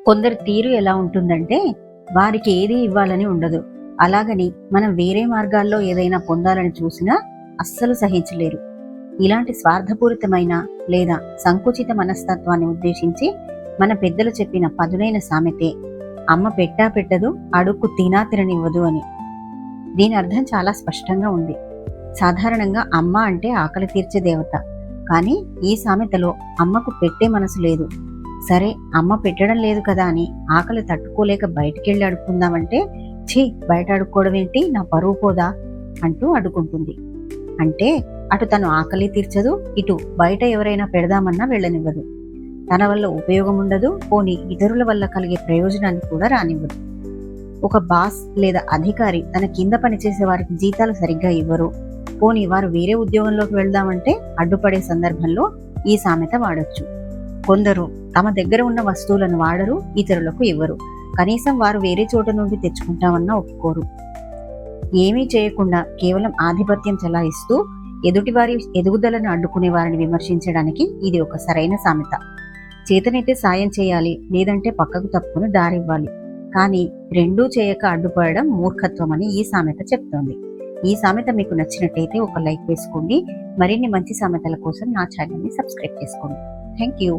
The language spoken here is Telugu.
కొందరి తీరు ఎలా ఉంటుందంటే వారికి ఏది ఇవ్వాలని ఉండదు. అలాగని మనం వేరే మార్గాల్లో ఏదైనా పొందాలని చూసినా అస్సలు సహించలేరు. ఇలాంటి స్వార్థపూరితమైన లేదా సంకుచిత మనస్తత్వాన్ని ఉద్దేశించి మన పెద్దలు చెప్పిన పదునైన సామెతే అమ్మ పెట్టా పెట్టదు, అడుక్కు తినా తిననివ్వదు అని. దీని అర్థం చాలా స్పష్టంగా ఉంది. సాధారణంగా అమ్మ అంటే ఆకలి తీర్చే దేవత. కానీ ఈ సామెతలో అమ్మకు పెట్టే మనసు లేదు. సరే, అమ్మ పెట్టడం లేదు కదా అని ఆకలి తట్టుకోలేక బయటికెళ్ళి అడుక్కుందామంటే, ఛీ, బయట అడుక్కోవడం ఏంటి, నా పరువు పోదా అంటూ అడ్డుకుంటుంది. అంటే అటు తను ఆకలి తీర్చదు, ఇటు బయట ఎవరైనా పెడదామన్నా వెళ్ళనివ్వదు. తన వల్ల ఉపయోగం ఉండదు, పోనీ ఇతరుల వల్ల కలిగే ప్రయోజనాన్ని కూడా రానివ్వదు. ఒక బాస్ లేదా అధికారి తన కింద పనిచేసే వారికి జీతాలు సరిగ్గా ఇవ్వరు, పోనీ వారు వేరే ఉద్యోగంలోకి వెళ్దామంటే అడ్డుపడే సందర్భంలో ఈ సామెత వాడొచ్చు. కొందరు తమ దగ్గర ఉన్న వస్తువులను వాడరు, ఇతరులకు ఇవ్వరు. కనీసం వారు వేరే చోట నుండి తెచ్చుకుంటామన్నా ఒప్పుకోరు. ఏమీ చేయకుండా కేవలం ఆధిపత్యం చెలాయిస్తూ ఎదుటివారి ఎదుగుదలను అడ్డుకునే వారిని విమర్శించడానికి ఇది ఒక సరైన సామెత. చేతనైతే సాయం చేయాలి, లేదంటే పక్కకు తప్పుకుని దారివ్వాలి. కానీ రెండూ చేయక అడ్డుపడడం మూర్ఖత్వం అని ఈ సామెత చెప్తోంది. ఈ సామెత మీకు నచ్చినట్టయితే ఒక లైక్ వేసుకోండి. మరిన్ని మంచి సామెతల కోసం నా ఛానల్ని సబ్స్క్రైబ్ చేసుకోండి. Thank you.